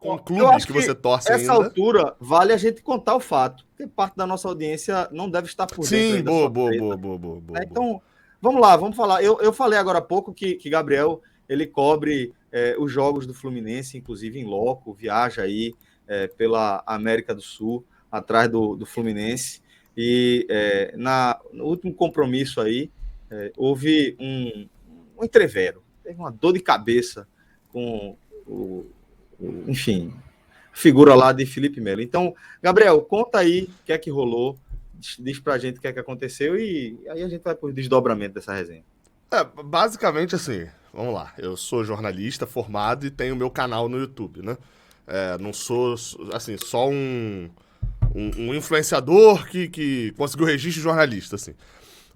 com Eu clubes acho que você que torce essa ainda. altura vale a gente contar o fato, porque parte da nossa audiência não deve estar por dentro Sim, ainda da boa, sua boa, boa, treta, boa, boa, boa, né? boa. Então, vamos lá, vamos falar. Eu falei agora há pouco que Gabriel ele cobre os jogos do Fluminense, inclusive em loco, viaja aí pela América do Sul, atrás do Fluminense. E no último compromisso aí, houve um entrevero, teve uma dor de cabeça com enfim, figura lá de Felipe Melo. Então, Gabriel, conta aí o que é que rolou, diz pra gente o que é que aconteceu e aí a gente vai pro desdobramento dessa resenha. Basicamente assim, vamos lá. Eu sou jornalista formado e tenho meu canal no YouTube, né? Não sou, assim, só um influenciador que conseguiu registro de jornalista, assim.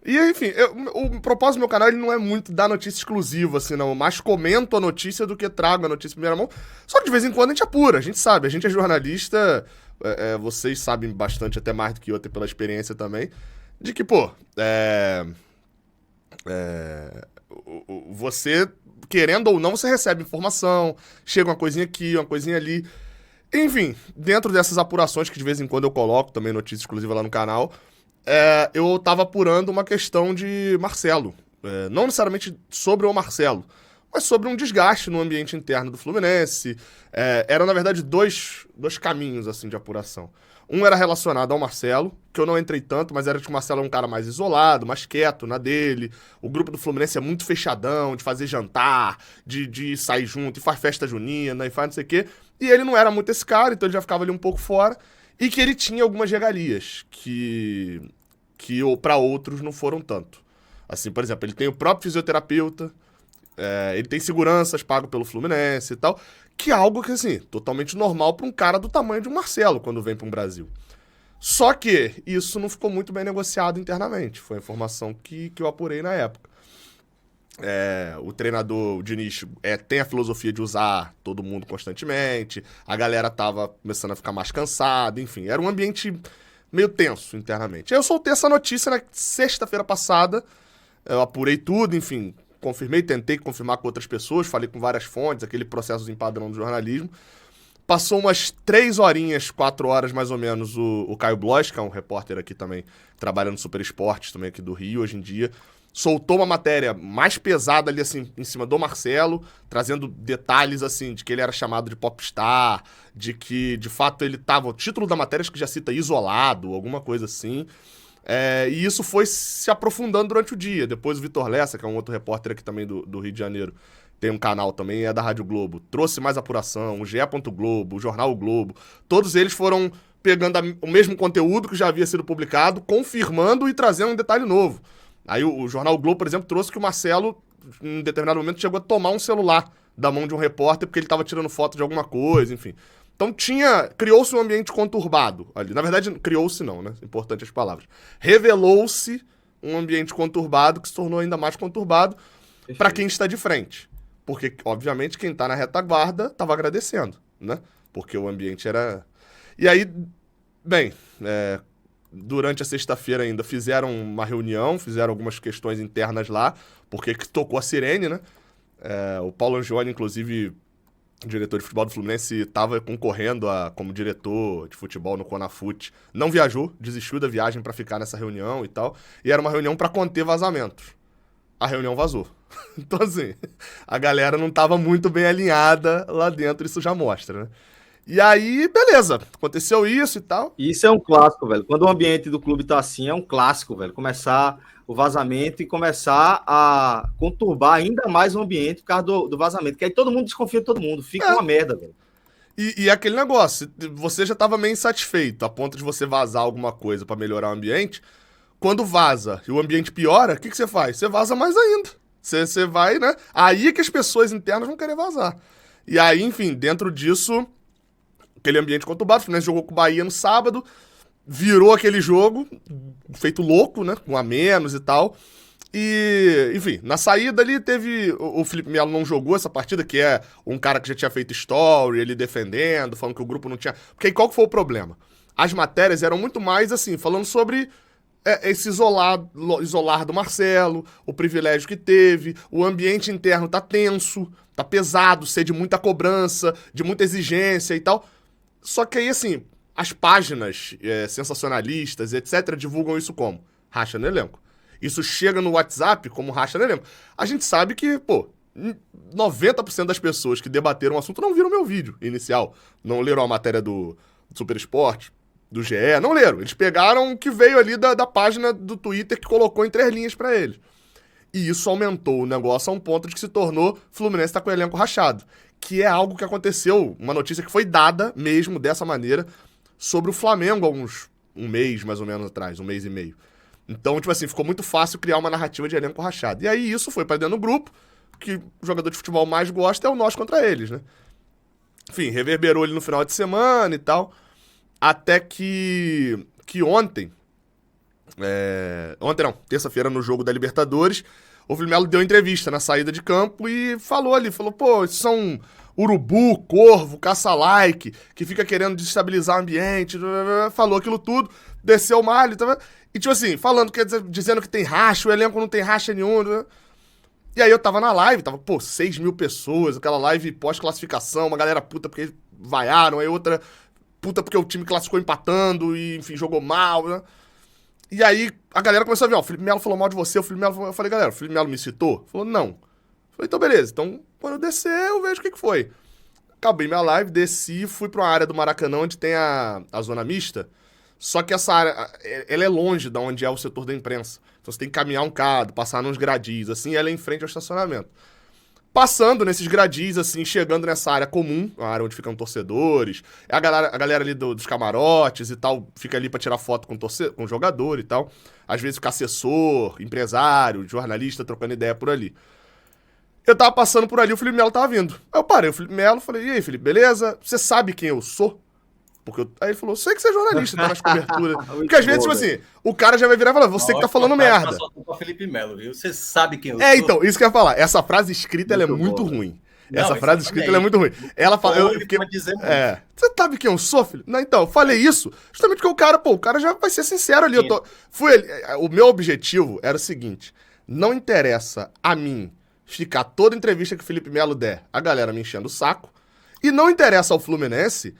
E, enfim, o propósito do meu canal ele não é muito dar notícia exclusiva, assim, não. Eu mais comento a notícia do que trago a notícia em primeira mão. Só que de vez em quando a gente apura, a gente sabe. A gente é jornalista, vocês sabem bastante, até mais do que eu, até pela experiência também, de que, pô, você, querendo ou não, você recebe informação, chega uma coisinha aqui, uma coisinha ali. Enfim, dentro dessas apurações que de vez em quando eu coloco, também notícia exclusiva lá no canal, eu tava apurando uma questão de Marcelo. Não necessariamente sobre o Marcelo, mas sobre um desgaste no ambiente interno do Fluminense. Eram, na verdade, dois caminhos assim de apuração. Um era relacionado ao Marcelo, que eu não entrei tanto, mas era de que o Marcelo é um cara mais isolado, mais quieto na dele. O grupo do Fluminense é muito fechadão, de fazer jantar, de sair junto, e faz festa junina, e faz não sei o quê. E ele não era muito esse cara, então ele já ficava ali um pouco fora. E que ele tinha algumas regalias que para outros não foram tanto. Assim, por exemplo, ele tem o próprio fisioterapeuta, ele tem seguranças pago pelo Fluminense e tal, que é algo que, assim, totalmente normal para um cara do tamanho de um Marcelo quando vem para um Brasil. Só que isso não ficou muito bem negociado internamente. Foi a informação que eu apurei na época. O treinador, o Diniz, tem a filosofia de usar todo mundo constantemente, a galera tava começando a ficar mais cansada, enfim, era um ambiente meio tenso internamente. Aí eu soltei essa notícia na sexta-feira passada, eu apurei tudo, enfim, confirmei, tentei confirmar com outras pessoas, falei com várias fontes, aquele processozinho padrão do jornalismo. Passou umas 3 horinhas, 4 horas mais ou menos, o Caio Blois, que é um repórter aqui também, trabalhando no Super Esportes também aqui do Rio hoje em dia, soltou uma matéria mais pesada ali, assim, em cima do Marcelo, trazendo detalhes, assim, de que ele era chamado de popstar, de que, de fato, ele tava... O título da matéria acho que já cita isolado, alguma coisa assim. E isso foi se aprofundando durante o dia. Depois o Vitor Lessa, que é um outro repórter aqui também do Rio de Janeiro, tem um canal também, é da Rádio Globo, trouxe mais apuração, o GE. Globo, o Jornal o Globo, todos eles foram pegando o mesmo conteúdo que já havia sido publicado, confirmando e trazendo um detalhe novo. Aí o Jornal o Globo, por exemplo, trouxe que o Marcelo, em determinado momento, chegou a tomar um celular da mão de um repórter porque ele estava tirando foto de alguma coisa, enfim. Então criou-se um ambiente conturbado ali. Na verdade, criou-se não, né? Importante as palavras. Revelou-se um ambiente conturbado que se tornou ainda mais conturbado para quem está de frente. Porque, obviamente, quem está na retaguarda estava agradecendo, né? Porque o ambiente era... E aí, bem, durante a sexta-feira ainda fizeram uma reunião, fizeram algumas questões internas lá, porque tocou a sirene, né? O Paulo Angione, inclusive, diretor de futebol do Fluminense, estava concorrendo como diretor de futebol no Conafute. Não viajou, desistiu da viagem para ficar nessa reunião e tal. E era uma reunião para conter vazamentos. A reunião vazou. Então, assim, a galera não estava muito bem alinhada lá dentro, isso já mostra, né? E aí, beleza, aconteceu isso e tal. Isso é um clássico, velho. Quando o ambiente do clube tá assim, é um clássico, velho. Começar o vazamento e começar a conturbar ainda mais o ambiente por causa do vazamento. Que aí todo mundo desconfia de todo mundo. Fica uma merda, velho. E aquele negócio, você já estava meio insatisfeito, a ponto de você vazar alguma coisa para melhorar o ambiente. Quando vaza e o ambiente piora, o que você faz? Você vaza mais ainda. Você vai, né? Aí é que as pessoas internas vão querer vazar. E aí, enfim, dentro disso, aquele ambiente conturbado, o Fluminense jogou com o Bahia no sábado, virou aquele jogo, feito louco, né? Com a menos e tal. E, enfim, na saída ali teve... O Felipe Melo não jogou essa partida, que é um cara que já tinha feito story, ele defendendo, falando que o grupo não tinha... Porque aí qual que foi o problema? As matérias eram muito mais, assim, falando sobre esse isolar do Marcelo, o privilégio que teve, o ambiente interno tá tenso, tá pesado, ser de muita cobrança, de muita exigência e tal. Só que aí, assim, as páginas sensacionalistas, etc., divulgam isso como? Racha no elenco. Isso chega no WhatsApp como racha no elenco. A gente sabe que, 90% das pessoas que debateram o assunto não viram meu vídeo inicial. Não leram a matéria do Super Esporte, do GE, não leram. Eles pegaram o que veio ali da página do Twitter que colocou em 3 linhas pra eles. E isso aumentou o negócio a um ponto de que se tornou Fluminense tá com o elenco rachado. Que é algo que aconteceu, uma notícia que foi dada mesmo dessa maneira sobre o Flamengo há um mês mais ou menos atrás, 1 mês e meio. Então, tipo assim, ficou muito fácil criar uma narrativa de elenco rachado. E aí isso foi pra dentro do grupo, que o jogador de futebol mais gosta é o nós contra eles, né? Enfim, reverberou ele no final de semana e tal. Até que ontem, ontem não, terça-feira no jogo da Libertadores, o Felipe Melo deu entrevista na saída de campo e falou, isso são urubu, corvo, caça-like, que fica querendo desestabilizar o ambiente, falou aquilo tudo, desceu o malho, e tipo assim, dizendo que tem racha, o elenco não tem racha nenhum, E aí eu tava na live, 6 mil pessoas, aquela live pós-classificação, uma galera puta porque vaiaram, aí outra puta porque o time classificou empatando e, enfim, jogou mal, né? E aí a galera começou a ver, o Felipe Melo falou mal de você, eu falei, galera, o Felipe Melo me citou? Falou, não. Eu falei, então beleza, então quando eu descer eu vejo o que foi. Acabei minha live, desci, fui pra uma área do Maracanã onde tem a zona mista, só que essa área, ela é longe de onde é o setor da imprensa. Então você tem que caminhar um bocado, passar nos gradis, assim, ela é em frente ao estacionamento. Passando nesses gradis, assim, chegando nessa área comum, a área onde ficam torcedores, a galera ali dos camarotes e tal, fica ali pra tirar foto com o jogador e tal. Às vezes fica assessor, empresário, jornalista, trocando ideia por ali. Eu tava passando por ali, o Felipe Melo tava vindo. Aí eu parei o Felipe Melo, falei, e aí, Felipe, beleza? Você sabe quem eu sou? Aí ele falou, sei que você é jornalista, tá nas coberturas. Porque às vezes, tipo assim, o cara já vai virar e falar, você que tá falando merda. Felipe Melo, viu? Você sabe quem eu sou. Então, isso que eu ia falar. Essa frase escrita, ela é muito ruim. Essa frase escrita, ela é muito ruim. Ela fala... Você sabe quem eu sou, filho? Não, então, eu falei isso justamente porque o cara já vai ser sincero ali. O meu objetivo era o seguinte, não interessa a mim ficar toda entrevista que o Felipe Melo der, a galera me enchendo o saco, e não interessa ao Fluminense...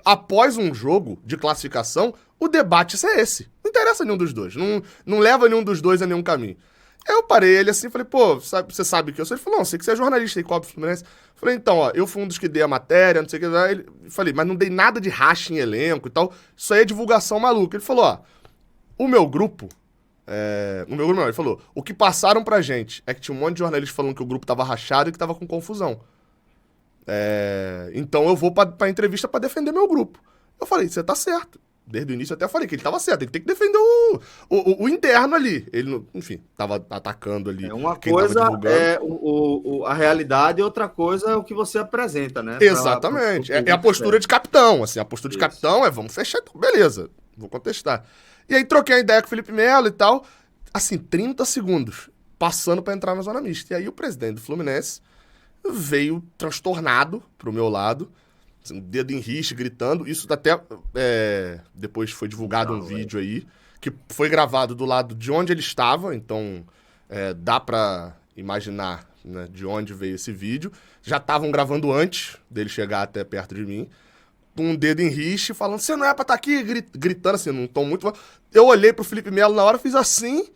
Após um jogo de classificação, o debate é esse. Não interessa nenhum dos dois. Não leva nenhum dos dois a nenhum caminho. Aí eu parei ele assim, falei, você sabe que eu sou? Ele falou, não, sei que você é jornalista e cobre o Fluminense. Falei, então, eu fui um dos que dei a matéria, não sei o que. Falei, mas não dei nada de racha em elenco e tal. Isso aí é divulgação maluca. Ele falou, o meu grupo... ele falou, o que passaram pra gente é que tinha um monte de jornalistas falando que o grupo tava rachado e que tava com confusão. Então eu vou pra entrevista pra defender meu grupo. Eu falei, você tá certo. Desde o início eu até falei que ele tava certo. Ele tem que defender o interno ali. Ele, enfim, tava atacando ali. Uma coisa é a realidade e outra coisa é o que você apresenta, né? Exatamente. É a postura de capitão. Assim, a postura de capitão vamos fechar. Então, beleza, vou contestar. E aí troquei a ideia com o Felipe Melo e tal. Assim, 30 segundos. Passando pra entrar na zona mista. E aí o presidente do Fluminense veio transtornado pro meu lado, assim, dedo em riste, gritando. Isso até depois foi divulgado vídeo aí, que foi gravado do lado de onde ele estava, então dá pra imaginar, né, de onde veio esse vídeo. Já estavam gravando antes dele chegar até perto de mim, com um dedo em riste, falando, você não é pra estar aqui, gritando assim, num tom muito... Eu olhei pro Felipe Melo na hora, fiz assim...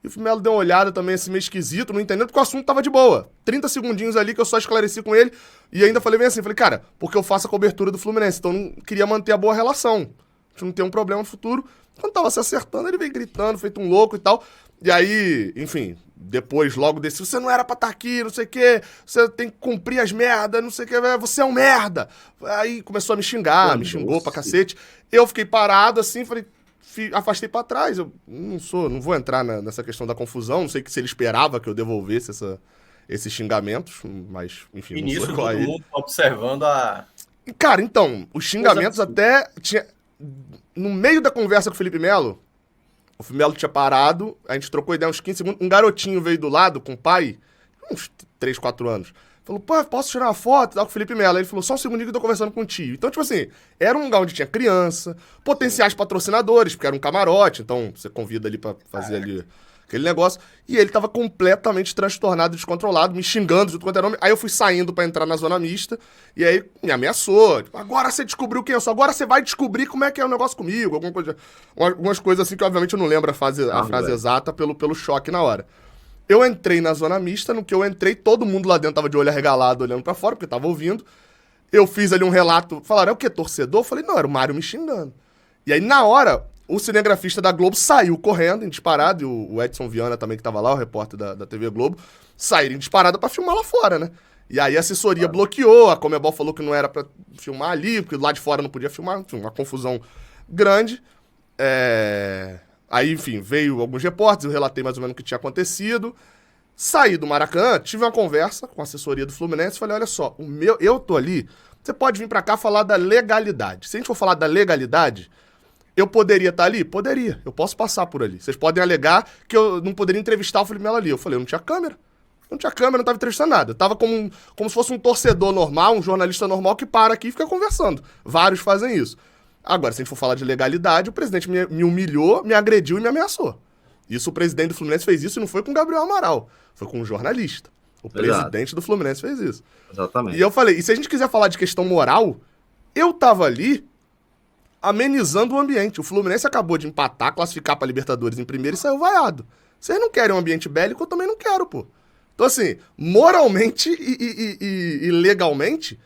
E o Felipe Melo deu uma olhada também, assim, meio esquisito, não entendendo, porque o assunto tava de boa. 30 segundinhos ali que eu só esclareci com ele, e ainda falei bem assim, cara, porque eu faço a cobertura do Fluminense, então eu não queria manter a boa relação. A gente não tem um problema no futuro. Quando tava se acertando, ele veio gritando, feito um louco e tal. E aí, enfim, depois, logo desse, você não era pra estar aqui, não sei o quê, você tem que cumprir as merdas, não sei o quê, você é um merda. Aí começou a me xingar, me xingou pra cacete. Eu fiquei parado assim, falei... afastei pra trás, eu não vou entrar nessa questão da confusão, não sei se ele esperava que eu devolvesse esses xingamentos, mas, enfim, não sou igual a ele. Observando a... Cara, então, os xingamentos até tinha... No meio da conversa com o Felipe Melo tinha parado, a gente trocou ideia uns 15 segundos, um garotinho veio do lado com o pai, uns 3, 4 anos, Falou, pô, posso tirar uma foto? Com o Felipe Melo. Aí ele falou, só um segundinho que eu tô conversando com o tio. Então, tipo assim, era um lugar onde tinha criança, potenciais patrocinadores, porque era um camarote, então você convida ali pra fazer ali aquele negócio. E ele tava completamente transtornado, descontrolado, me xingando de tudo quanto era nome. Aí eu fui saindo pra entrar na zona mista, e aí me ameaçou. Tipo, agora você descobriu quem eu sou, agora você vai descobrir como é que é o negócio comigo. Algumas coisas assim que, obviamente, eu não lembro a frase exata pelo choque na hora. Eu entrei na zona mista, no que eu entrei, todo mundo lá dentro tava de olho arregalado, olhando pra fora, porque tava ouvindo. Eu fiz ali um relato, falaram, é o quê, torcedor? Eu falei, não, era o Mário me xingando. E aí, na hora, o cinegrafista da Globo saiu correndo, em disparado, e o Edson Viana também, que tava lá, o repórter da TV Globo, saíram em disparada pra filmar lá fora, né? E aí a assessoria bloqueou, a Conmebol falou que não era pra filmar ali, porque lá de fora não podia filmar, enfim, uma confusão grande. Aí, enfim, veio alguns repórteres, eu relatei mais ou menos o que tinha acontecido. Saí do Maracanã, tive uma conversa com a assessoria do Fluminense, falei, olha só, eu tô ali, você pode vir pra cá falar da legalidade. Se a gente for falar da legalidade, eu poderia estar ali? Poderia, eu posso passar por ali. Vocês podem alegar que eu não poderia entrevistar o Felipe Melo ali. Eu falei, eu não tinha câmera. Não tinha câmera, não tava entrevistando nada. Eu tava como se fosse um torcedor normal, um jornalista normal que para aqui e fica conversando. Vários fazem isso. Agora, se a gente for falar de legalidade, o presidente me humilhou, me agrediu e me ameaçou. Isso, o presidente do Fluminense fez isso e não foi com o Gabriel Amaral, foi com um jornalista. O presidente do Fluminense fez isso. Exatamente. E eu falei, e se a gente quiser falar de questão moral, eu tava ali amenizando o ambiente. O Fluminense acabou de empatar, classificar pra Libertadores em primeiro e saiu vaiado. Vocês não querem um ambiente bélico, eu também não quero, pô. Então, assim, moralmente e legalmente,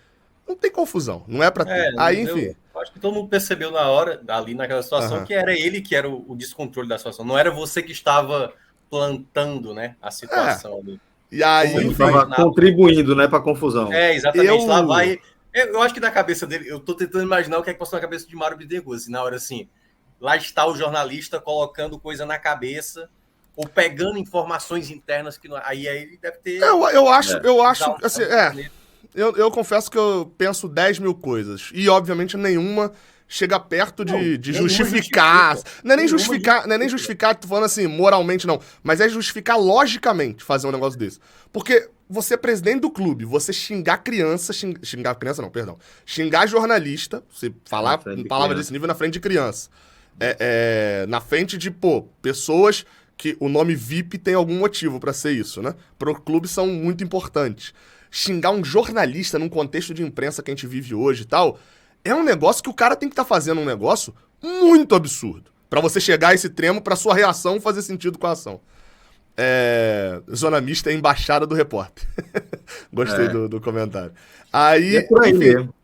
não tem confusão. Não é pra ter. Aí, enfim... Acho que todo mundo percebeu na hora, ali naquela situação, que era ele que era o descontrole da situação. Não era você que estava plantando, né, a situação ali. E aí, ele estava contribuindo, né, para confusão. Exatamente. Lá vai. Eu acho que na cabeça dele, eu tô tentando imaginar o que é que passou na cabeça de Mário Bittencourt, assim, na hora assim. Lá está o jornalista colocando coisa na cabeça ou pegando informações internas que não, aí ele deve ter. Eu acho assim, Eu confesso que eu penso 10 mil coisas. E, obviamente, nenhuma chega perto de justificar. Não é nem justificar, tô falando assim, moralmente não. Mas é justificar logicamente fazer um negócio desse. Porque você é presidente do clube, você xingar criança, xingar criança não, perdão. Xingar jornalista, você falar palavras desse nível na frente de criança. Na frente de, pessoas que o nome VIP tem algum motivo pra ser isso, né? Pro clube são muito importantes. Xingar um jornalista num contexto de imprensa que a gente vive hoje e tal, é um negócio que o cara tem que estar fazendo um negócio muito absurdo. Pra você chegar a esse tremo, pra sua reação fazer sentido com a ação. Zona mista é embaixada do repórter. Gostei do comentário. Aí, é por aí enfim, mesmo.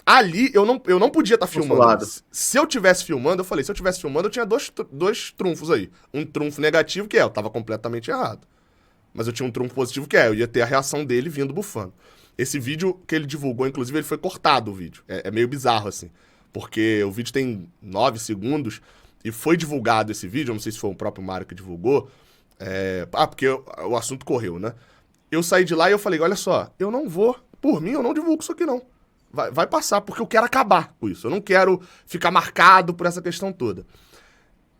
Ali eu não podia estar filmando. Se eu tivesse filmando, eu tinha dois trunfos aí. Um trunfo negativo, que eu tava completamente errado. Mas eu tinha um trunfo positivo, que eu ia ter a reação dele vindo bufando. Esse vídeo que ele divulgou, inclusive, ele foi cortado, o vídeo. É meio bizarro, assim. Porque o vídeo tem 9 segundos e foi divulgado esse vídeo, eu não sei se foi o próprio Mário que divulgou. Porque o assunto correu, né? Eu saí de lá e eu falei, olha só, eu não vou, por mim, eu não divulgo isso aqui, não. Vai passar, porque eu quero acabar com isso. Eu não quero ficar marcado por essa questão toda.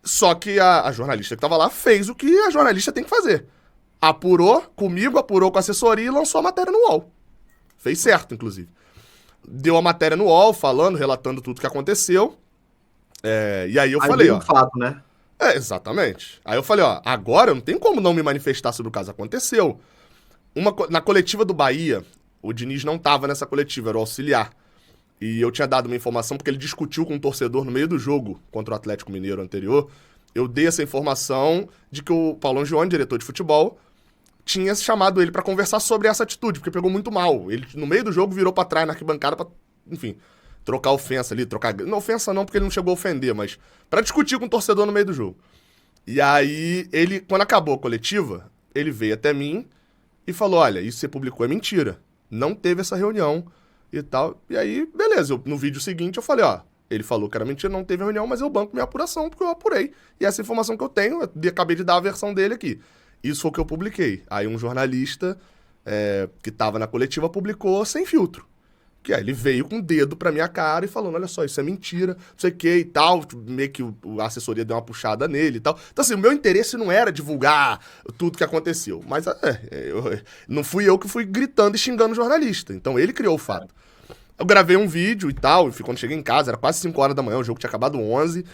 Só que a jornalista que tava lá fez o que a jornalista tem que fazer. Apurou comigo, apurou com a assessoria e lançou a matéria no UOL. Fez certo, inclusive. Deu a matéria no UOL, falando, relatando tudo que aconteceu. E aí eu falei, ó... fato, né? Exatamente. Aí eu falei, ó, agora eu não tenho como não me manifestar sobre o caso. Aconteceu. Na coletiva do Bahia, o Diniz não tava nessa coletiva, era o auxiliar. E eu tinha dado uma informação porque ele discutiu com um torcedor no meio do jogo contra o Atlético Mineiro anterior. Eu dei essa informação de que o Paulo Angione, diretor de futebol, tinha chamado ele pra conversar sobre essa atitude, porque pegou muito mal. Ele, no meio do jogo, virou pra trás na arquibancada pra, enfim, trocar ofensa ali, Não, ofensa não, porque ele não chegou a ofender, mas pra discutir com o torcedor no meio do jogo. E aí, ele, quando acabou a coletiva, ele veio até mim e falou, olha, isso que você publicou é mentira. Não teve essa reunião e tal. E aí, beleza, no vídeo seguinte eu falei, ó, ele falou que era mentira, não teve reunião, mas eu banco minha apuração, porque eu apurei. E essa informação que eu tenho, eu acabei de dar a versão dele aqui. Isso foi o que eu publiquei. Aí um jornalista que estava na coletiva publicou sem filtro. Que aí ele veio com o dedo pra minha cara e falando, olha só, isso é mentira, não sei o que e tal, meio que a assessoria deu uma puxada nele e tal. Então assim, o meu interesse não era divulgar tudo que aconteceu, mas não fui eu que fui gritando e xingando o jornalista, então ele criou o fato. Eu gravei um vídeo e tal, e quando cheguei em casa, era quase 5 horas da manhã, o jogo tinha acabado 11,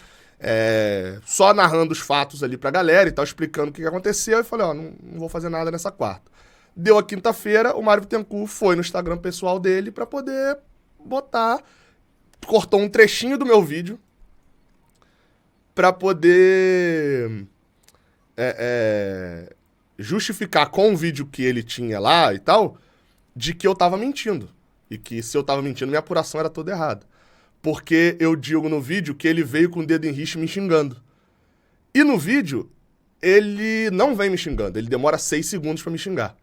só narrando os fatos ali pra galera e tal, explicando o que aconteceu, e falei, ó, não vou fazer nada nessa quarta. Deu a quinta-feira, o Mário Bittencourt foi no Instagram pessoal dele pra poder botar, cortou um trechinho do meu vídeo pra poder justificar com o vídeo que ele tinha lá e tal, de que eu tava mentindo. E que se eu tava mentindo, minha apuração era toda errada. Porque eu digo no vídeo que ele veio com o dedo em riste me xingando. E no vídeo, ele não vem me xingando, ele demora 6 segundos pra me xingar.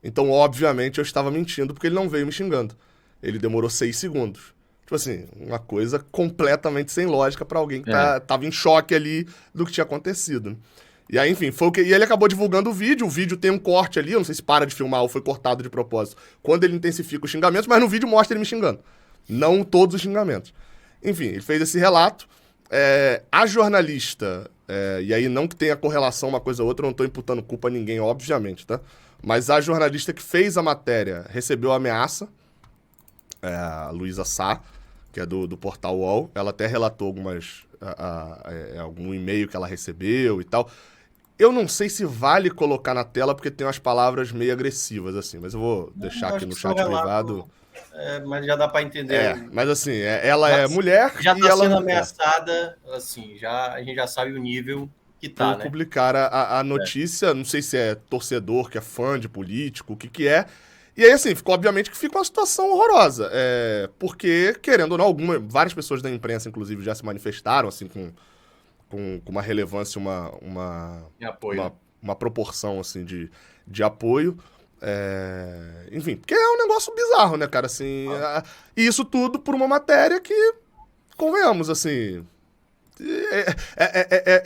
Então, obviamente, eu estava mentindo porque ele não veio me xingando. Ele demorou 6 segundos. Tipo assim, uma coisa completamente sem lógica pra alguém que tava em choque ali do que tinha acontecido. E aí, enfim, foi o que... E ele acabou divulgando o vídeo tem um corte ali, eu não sei se para de filmar ou foi cortado de propósito, quando ele intensifica os xingamentos, mas no vídeo mostra ele me xingando. Não todos os xingamentos. Enfim, ele fez esse relato. A jornalista, e aí não que tenha correlação uma coisa ou outra, eu não tô imputando culpa a ninguém, obviamente, tá? Mas a jornalista que fez a matéria recebeu ameaça, a Luísa Sá, que é do portal UOL. Ela até relatou algum e-mail que ela recebeu e tal. Eu não sei se vale colocar na tela, porque tem umas palavras meio agressivas, assim. Mas eu vou deixar aqui no chat privado. Mas já dá para entender. Mas assim, ela é mulher já e tá ela... sendo ameaçada, assim, a gente já sabe o nível... que tá, né? Publicar a notícia, não sei se é torcedor, que é fã de político, o que é. E aí, assim, obviamente que fica uma situação horrorosa. Porque, querendo ou não, várias pessoas da imprensa, inclusive, já se manifestaram, assim, com uma relevância, uma proporção, assim, de apoio. Enfim, porque é um negócio bizarro, né, cara? Assim, e isso tudo por uma matéria que, convenhamos, assim...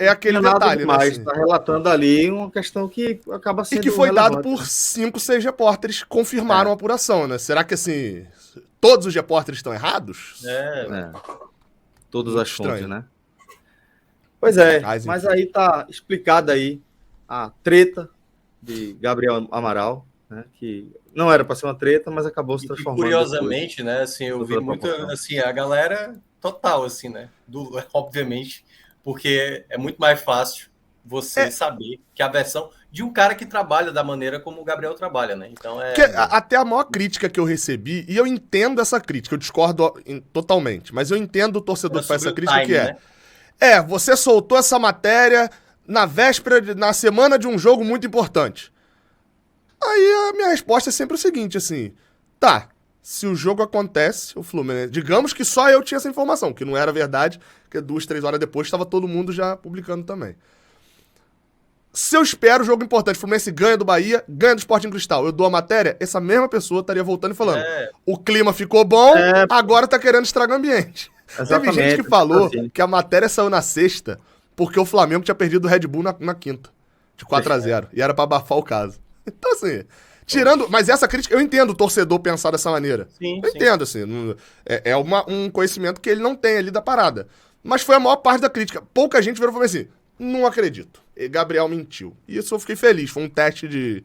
aquele detalhe, demais, né? Assim. Tá relatando ali uma questão que acaba sendo E que foi relevante, dado por 5, 6 repórteres que confirmaram a apuração, né? Será que, assim, todos os repórteres estão errados? Todas muito as fontes, estranho. né? Pois é, Mas, mas enfim. aí tá explicada aí a treta de Gabriel Amaral, né? Que não era para ser uma treta, mas acabou se transformando. Curiosamente, né? Assim, eu vi muito, assim, a galera total, assim, né? Obviamente, porque é muito mais fácil você saber que a versão de um cara que trabalha da maneira como o Gabriel trabalha, né? Então até a maior crítica que eu recebi, e eu entendo essa crítica, eu discordo totalmente, mas eu entendo o torcedor que faz essa crítica, time, que você soltou essa matéria na véspera, na semana de um jogo muito importante. Aí a minha resposta é sempre o seguinte, assim, tá, se o jogo acontece, o Fluminense... Digamos que só eu tinha essa informação, que não era verdade, porque 2, 3 horas depois estava todo mundo já publicando também. Se eu espero o jogo importante, o Fluminense ganha do Bahia, ganha do Sporting Cristal, eu dou a matéria, essa mesma pessoa estaria voltando e falando, o clima ficou bom, agora tá querendo estragar o ambiente. Teve gente que falou que a matéria saiu na sexta porque o Flamengo tinha perdido o Red Bull na quinta, de 4-0, e era pra abafar o caso. Então, assim... Tirando, mas essa crítica, eu entendo o torcedor pensar dessa maneira. Eu entendo, assim. Um conhecimento que ele não tem ali da parada. Mas foi a maior parte da crítica. Pouca gente virou e falou assim: não acredito. E Gabriel mentiu. E isso eu fiquei feliz. Foi um teste de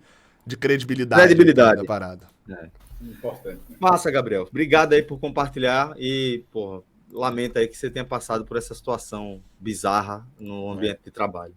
credibilidade da parada. Importante. Massa, Gabriel. Obrigado aí por compartilhar. E, lamento aí que você tenha passado por essa situação bizarra no ambiente de trabalho.